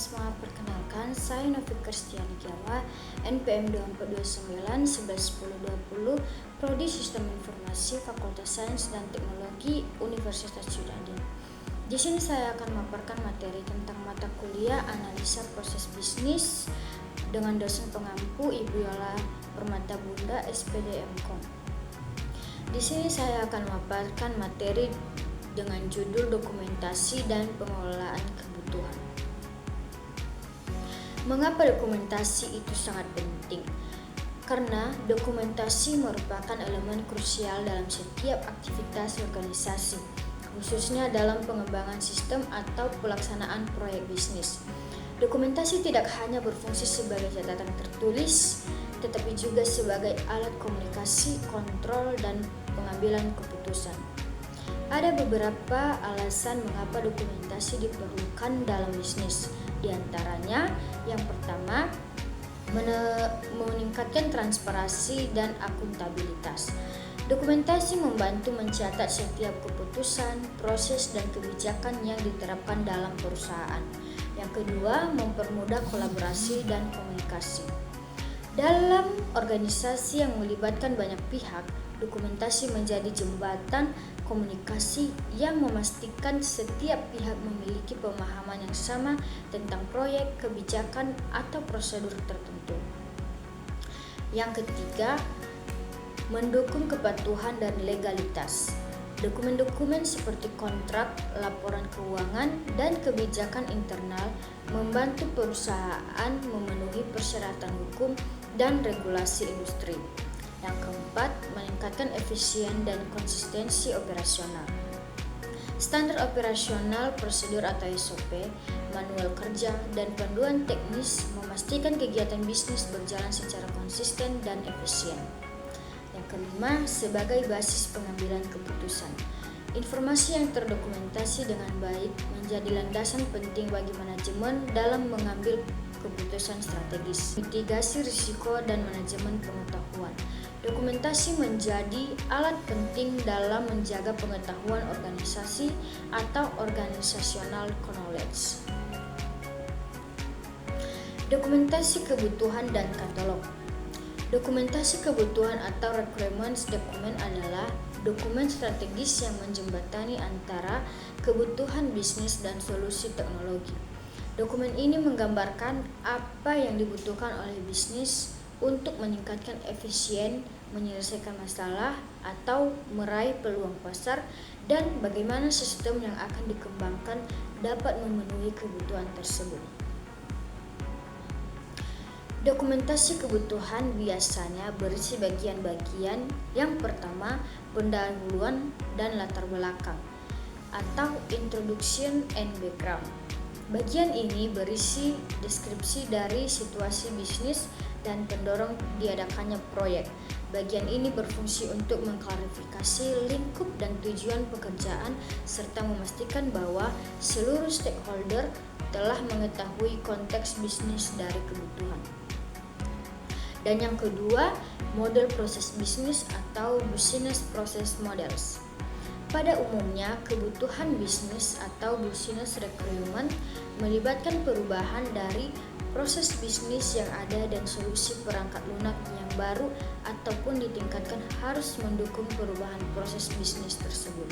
semua, perkenalkan saya Novi Kristiani Jawa, NPM 2429 111020, Prodi Sistem Informasi Fakultas Sains dan Teknologi Universitas Sudadin. Di sini saya akan memaparkan materi tentang mata kuliah Analisa Proses Bisnis dengan dosen pengampu Ibu Yola Permata Bunda, SPD MKom. Di sini saya akan memaparkan materi dengan judul Dokumentasi dan Pengelolaan Kebutuhan. Mengapa dokumentasi itu sangat penting? Karena dokumentasi merupakan elemen krusial dalam setiap aktivitas organisasi, khususnya dalam pengembangan sistem atau pelaksanaan proyek bisnis. Dokumentasi tidak hanya berfungsi sebagai catatan tertulis, tetapi juga sebagai alat komunikasi, kontrol, dan pengambilan keputusan. Ada beberapa alasan mengapa dokumentasi diperlukan dalam bisnis. Di antaranya, yang pertama, meningkatkan transparansi dan akuntabilitas. Dokumentasi membantu mencatat setiap keputusan, proses, dan kebijakan yang diterapkan dalam perusahaan. Yang kedua, mempermudah kolaborasi dan komunikasi. Dalam organisasi yang melibatkan banyak pihak, dokumentasi menjadi jembatan komunikasi yang memastikan setiap pihak memiliki pemahaman yang sama tentang proyek, kebijakan, atau prosedur tertentu. Yang ketiga, mendukung kepatuhan dan legalitas. Dokumen-dokumen seperti kontrak, laporan keuangan, dan kebijakan internal membantu perusahaan memenuhi persyaratan hukum dan regulasi industri. Yang keempat, meningkatkan efisien dan konsistensi operasional. Standar operasional, prosedur atau SOP, manual kerja, dan panduan teknis memastikan kegiatan bisnis berjalan secara konsisten dan efisien. Yang kelima, sebagai basis pengambilan keputusan. Informasi yang terdokumentasi dengan baik menjadi landasan penting bagi manajemen dalam mengambil keputusan strategis, mitigasi risiko, dan manajemen pengetahuan. Dokumentasi menjadi alat penting dalam menjaga pengetahuan organisasi atau organisational knowledge. Dokumentasi kebutuhan dan katalog. Dokumentasi kebutuhan atau requirements dokumen adalah dokumen strategis yang menjembatani antara kebutuhan bisnis dan solusi teknologi. Dokumen ini menggambarkan apa yang dibutuhkan oleh bisnis untuk meningkatkan efisien, menyelesaikan masalah, atau meraih peluang pasar, dan bagaimana sistem yang akan dikembangkan dapat memenuhi kebutuhan tersebut. Dokumentasi kebutuhan biasanya berisi bagian-bagian. Yang pertama, pendahuluan dan latar belakang, atau introduction and background. Bagian ini berisi deskripsi dari situasi bisnis dan pendorong diadakannya proyek. Bagian ini berfungsi untuk mengklarifikasi lingkup dan tujuan pekerjaan serta memastikan bahwa seluruh stakeholder telah mengetahui konteks bisnis dari kebutuhan. Dan yang kedua, model proses bisnis atau business process models. Pada umumnya, kebutuhan bisnis atau business requirement melibatkan perubahan dari proses bisnis yang ada dan solusi perangkat lunak yang baru ataupun ditingkatkan harus mendukung perubahan proses bisnis tersebut.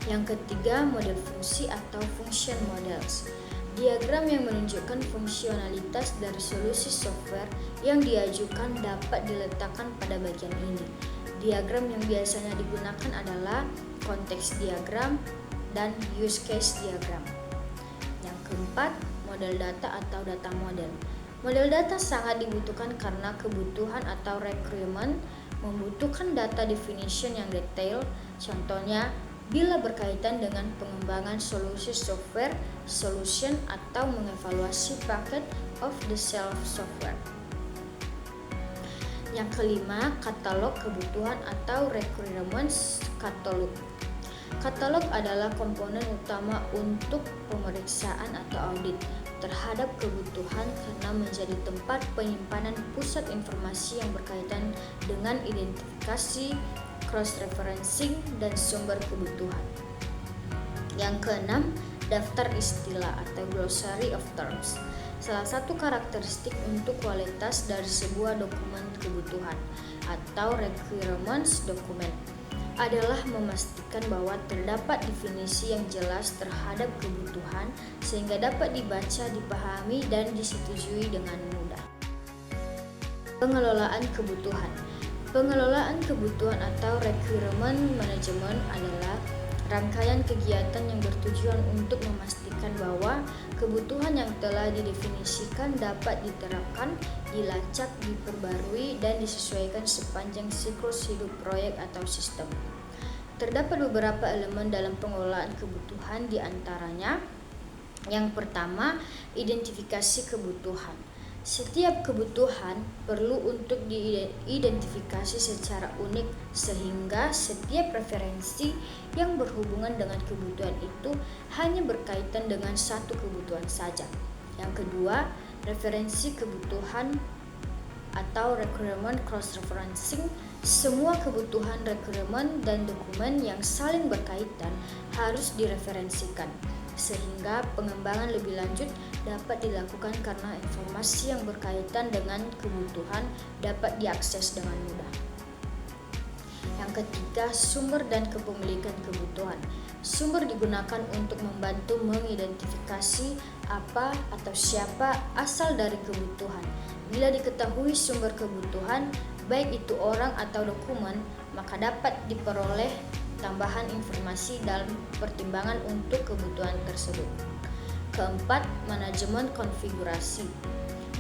Yang ketiga, model fungsi atau function models. Diagram yang menunjukkan fungsionalitas dari solusi software yang diajukan dapat diletakkan pada bagian ini. Diagram yang biasanya digunakan adalah konteks diagram dan use case diagram. Yang keempat, model data atau data model. Model data sangat dibutuhkan karena kebutuhan atau requirement membutuhkan data definition yang detail. Contohnya, bila berkaitan dengan pengembangan solusi software, solution, atau mengevaluasi paket off-the-shelf software. Yang kelima, katalog kebutuhan atau requirements katalog. Katalog adalah komponen utama untuk pemeriksaan atau audit terhadap kebutuhan karena menjadi tempat penyimpanan pusat informasi yang berkaitan dengan identifikasi, cross-referencing, dan sumber kebutuhan. Yang keenam, daftar istilah atau glossary of terms. Salah satu karakteristik untuk kualitas dari sebuah dokumen kebutuhan atau requirements document adalah memastikan bahwa terdapat definisi yang jelas terhadap kebutuhan sehingga dapat dibaca, dipahami, dan disetujui dengan mudah. Pengelolaan kebutuhan. Pengelolaan kebutuhan atau requirement management adalah rangkaian kegiatan yang bertujuan untuk memastikan bahwa kebutuhan yang telah didefinisikan dapat diterapkan, dilacak, diperbarui, dan disesuaikan sepanjang siklus hidup proyek atau sistem. Terdapat beberapa elemen dalam pengelolaan kebutuhan, di antaranya yang pertama, identifikasi kebutuhan. Setiap kebutuhan perlu untuk diidentifikasi secara unik sehingga setiap referensi yang berhubungan dengan kebutuhan itu hanya berkaitan dengan satu kebutuhan saja. Yang kedua, referensi kebutuhan atau requirement cross-referencing. Semua kebutuhan, requirement, dan dokumen yang saling berkaitan harus direferensikan sehingga pengembangan lebih lanjut dapat dilakukan karena informasi yang berkaitan dengan kebutuhan dapat diakses dengan mudah. Yang ketiga, sumber dan kepemilikan kebutuhan. Sumber digunakan untuk membantu mengidentifikasi apa atau siapa asal dari kebutuhan. Bila diketahui sumber kebutuhan, baik itu orang atau dokumen, maka dapat diperoleh tambahan informasi dalam pertimbangan untuk kebutuhan tersebut. Keempat, manajemen konfigurasi.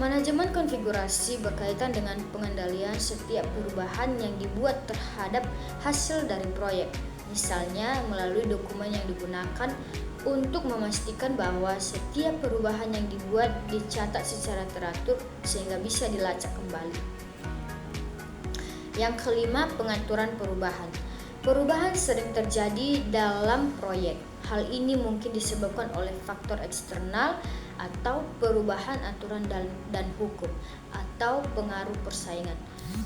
Manajemen konfigurasi berkaitan dengan pengendalian setiap perubahan yang dibuat terhadap hasil dari proyek. Misalnya melalui dokumen yang digunakan untuk memastikan bahwa setiap perubahan yang dibuat dicatat secara teratur sehingga bisa dilacak kembali. Yang kelima, pengaturan perubahan. Perubahan sering terjadi dalam proyek. Hal ini mungkin disebabkan oleh faktor eksternal atau perubahan aturan dan hukum atau pengaruh persaingan.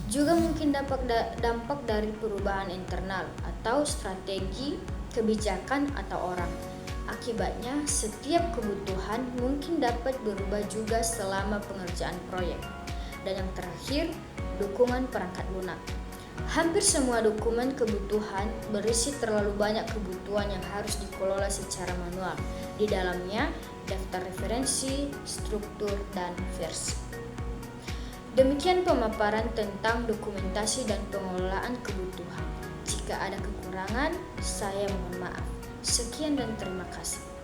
Juga mungkin dampak dari perubahan internal atau strategi, kebijakan, atau orang. Akibatnya, setiap kebutuhan mungkin dapat berubah juga selama pengerjaan proyek. Dan yang terakhir, dukungan perangkat lunak. Hampir semua dokumen kebutuhan berisi terlalu banyak kebutuhan yang harus dikelola secara manual. Di dalamnya, daftar referensi, struktur, dan versi. Demikian pemaparan tentang dokumentasi dan pengelolaan kebutuhan. Jika ada kekurangan, saya mohon maaf. Sekian dan terima kasih.